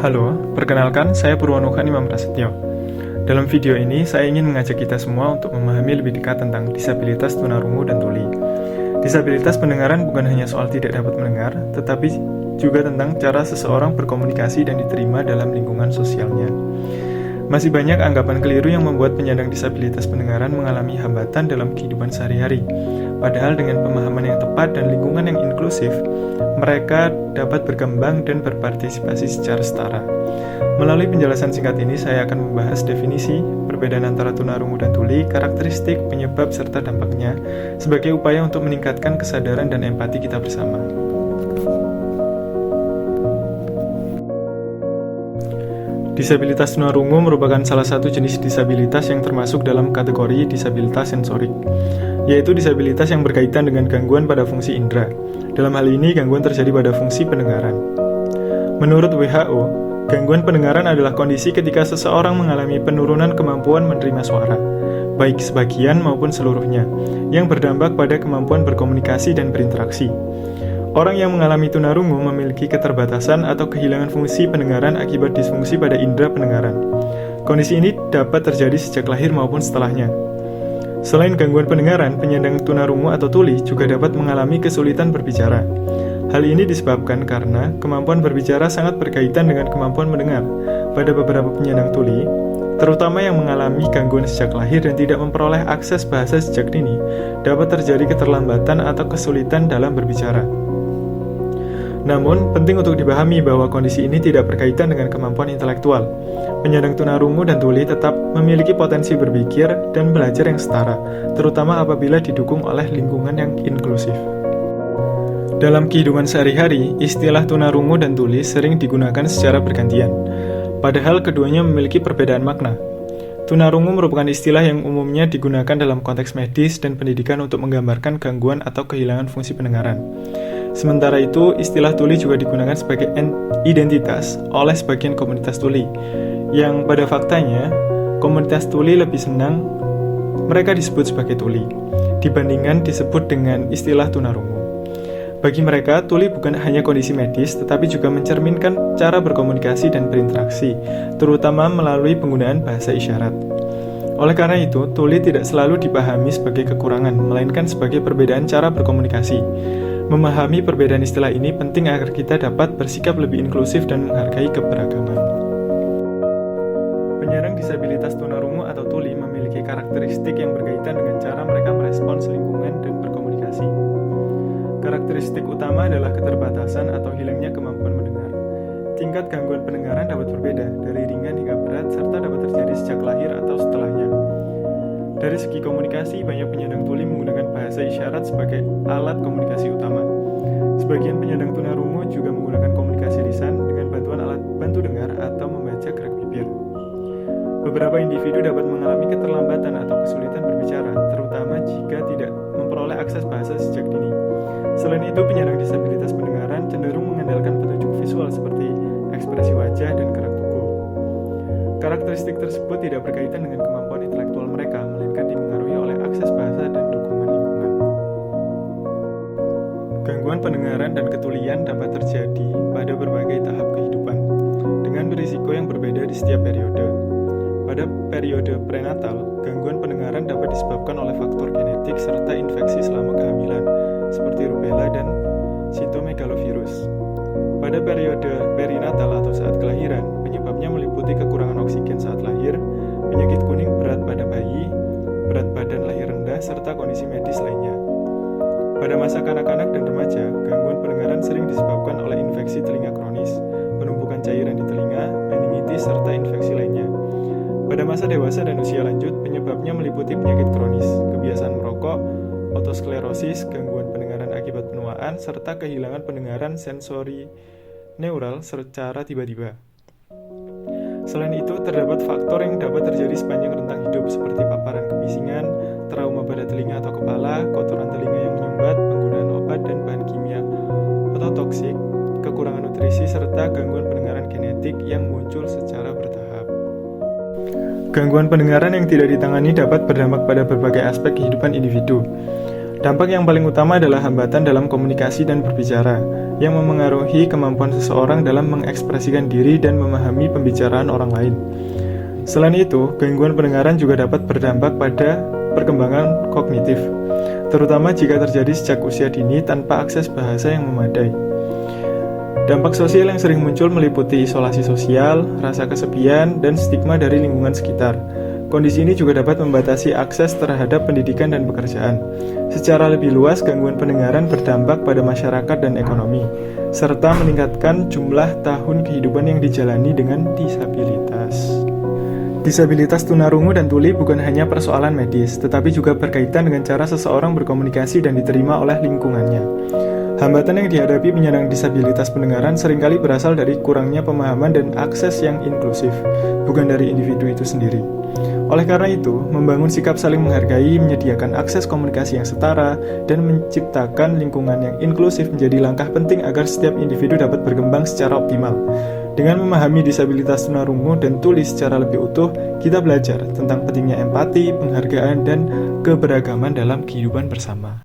Halo, perkenalkan saya Purwanuhan Imam Prasetyo. Dalam video ini, saya ingin mengajak kita semua untuk memahami lebih dekat tentang disabilitas tunarungu dan tuli. Disabilitas pendengaran bukan hanya soal tidak dapat mendengar, tetapi juga tentang cara seseorang berkomunikasi dan diterima dalam lingkungan sosialnya. Masih banyak anggapan keliru yang membuat penyandang disabilitas pendengaran mengalami hambatan dalam kehidupan sehari-hari. Padahal dengan pemahaman yang tepat dan lingkungan yang inklusif, mereka dapat berkembang dan berpartisipasi secara setara. Melalui penjelasan singkat ini, saya akan membahas definisi, perbedaan antara tunarungu dan tuli, karakteristik, penyebab, serta dampaknya, sebagai upaya untuk meningkatkan kesadaran dan empati kita bersama. Disabilitas tunarungu merupakan salah satu jenis disabilitas yang termasuk dalam kategori disabilitas sensorik, yaitu disabilitas yang berkaitan dengan gangguan pada fungsi indera. Dalam hal ini, gangguan terjadi pada fungsi pendengaran. Menurut WHO, gangguan pendengaran adalah kondisi ketika seseorang mengalami penurunan kemampuan menerima suara, baik sebagian maupun seluruhnya, yang berdampak pada kemampuan berkomunikasi dan berinteraksi. Orang yang mengalami tunarungu memiliki keterbatasan atau kehilangan fungsi pendengaran akibat disfungsi pada indera pendengaran. Kondisi ini dapat terjadi sejak lahir maupun setelahnya. Selain gangguan pendengaran, penyandang tunarungu atau tuli juga dapat mengalami kesulitan berbicara. Hal ini disebabkan karena kemampuan berbicara sangat berkaitan dengan kemampuan mendengar. Pada beberapa penyandang tuli, terutama yang mengalami gangguan sejak lahir dan tidak memperoleh akses bahasa sejak dini, dapat terjadi keterlambatan atau kesulitan dalam berbicara. Namun, penting untuk dipahami bahwa kondisi ini tidak berkaitan dengan kemampuan intelektual. Penyandang tunarungu dan tuli tetap memiliki potensi berpikir dan belajar yang setara, terutama apabila didukung oleh lingkungan yang inklusif. Dalam kehidupan sehari-hari, istilah tunarungu dan tuli sering digunakan secara bergantian, padahal keduanya memiliki perbedaan makna. Tunarungu merupakan istilah yang umumnya digunakan dalam konteks medis dan pendidikan untuk menggambarkan gangguan atau kehilangan fungsi pendengaran. Sementara itu, istilah tuli juga digunakan sebagai identitas oleh sebagian komunitas tuli, yang pada faktanya, komunitas tuli lebih senang mereka disebut sebagai tuli, dibandingkan disebut dengan istilah tunarungu. Bagi mereka, tuli bukan hanya kondisi medis, tetapi juga mencerminkan cara berkomunikasi dan berinteraksi, terutama melalui penggunaan bahasa isyarat. Oleh karena itu, tuli tidak selalu dipahami sebagai kekurangan, melainkan sebagai perbedaan cara berkomunikasi. Memahami perbedaan istilah ini penting agar kita dapat bersikap lebih inklusif dan menghargai keberagaman. Penyandang disabilitas tunarungu atau tuli memiliki karakteristik yang berkaitan dengan cara mereka merespons lingkungan dan berkomunikasi. Karakteristik utama adalah keterbatasan atau hilangnya kemampuan mendengar. Tingkat gangguan pendengaran dapat berbeda, dari ringan hingga berat, serta dapat terjadi sejak lahir atau setelahnya. Dari segi komunikasi, banyak penyandang tuli menggunakan bahasa isyarat sebagai alat komunikasi utama. Sebagian penyandang tunarungu juga menggunakan komunikasi lisan dengan bantuan alat bantu dengar atau membaca gerak bibir. Beberapa individu dapat mengalami keterlambatan atau kesulitan berbicara, terutama jika tidak memperoleh akses bahasa sejak dini. Selain itu, penyandang disabilitas pendengaran cenderung mengandalkan petunjuk visual seperti ekspresi wajah dan gerak tubuh. Karakteristik tersebut tidak berkaitan dengan kemampuan intelektual mereka, melainkan dipengaruhi oleh akses bahasa dan dukungan lingkungan. Gangguan pendengaran dan ketulian dapat terjadi pada berbagai tahap kehidupan, dengan berisiko yang berbeda di setiap periode. Pada periode prenatal, gangguan pendengaran dapat disebabkan oleh faktor genetik serta infeksi selama kehamilan, seperti rubella dan sitomegalovirus. Pada periode perinatal atau saat kelahiran, penyebabnya meliputi kekurangan oksigen saat lahir, penyakit kuning berat pada bayi, berat badan lahir rendah, serta kondisi medis lainnya. Pada masa kanak-kanak dan remaja, gangguan pendengaran sering disebabkan oleh infeksi telinga kronis, penumpukan cairan di telinga, meningitis, serta infeksi lainnya. Pada masa dewasa dan usia lanjut, penyebabnya meliputi penyakit kronis, kebiasaan merokok, otosklerosis, gangguan pendengaran akibat penuaan, serta kehilangan pendengaran sensori neural secara tiba-tiba. Selain itu, terdapat faktor yang dapat terjadi sepanjang rentang hidup seperti paparan kebisingan, trauma pada telinga atau kepala, kotoran telinga yang menyumbat, penggunaan obat dan bahan kimia ototoksik, kekurangan nutrisi, serta gangguan pendengaran genetik yang muncul secara bertahap. Gangguan pendengaran yang tidak ditangani dapat berdampak pada berbagai aspek kehidupan individu. Dampak yang paling utama adalah hambatan dalam komunikasi dan berbicara, yang memengaruhi kemampuan seseorang dalam mengekspresikan diri dan memahami pembicaraan orang lain. Selain itu, gangguan pendengaran juga dapat berdampak pada perkembangan kognitif, terutama jika terjadi sejak usia dini tanpa akses bahasa yang memadai. Dampak sosial yang sering muncul meliputi isolasi sosial, rasa kesepian, dan stigma dari lingkungan sekitar. Kondisi ini juga dapat membatasi akses terhadap pendidikan dan pekerjaan. Secara lebih luas, gangguan pendengaran berdampak pada masyarakat dan ekonomi, serta meningkatkan jumlah tahun kehidupan yang dijalani dengan disabilitas. Disabilitas tunarungu dan tuli bukan hanya persoalan medis, tetapi juga berkaitan dengan cara seseorang berkomunikasi dan diterima oleh lingkungannya. Hambatan yang dihadapi penyandang disabilitas pendengaran seringkali berasal dari kurangnya pemahaman dan akses yang inklusif, bukan dari individu itu sendiri. Oleh karena itu, membangun sikap saling menghargai, menyediakan akses komunikasi yang setara, dan menciptakan lingkungan yang inklusif menjadi langkah penting agar setiap individu dapat berkembang secara optimal. Dengan memahami disabilitas tunarungu dan tuli secara lebih utuh, kita belajar tentang pentingnya empati, penghargaan, dan keberagaman dalam kehidupan bersama.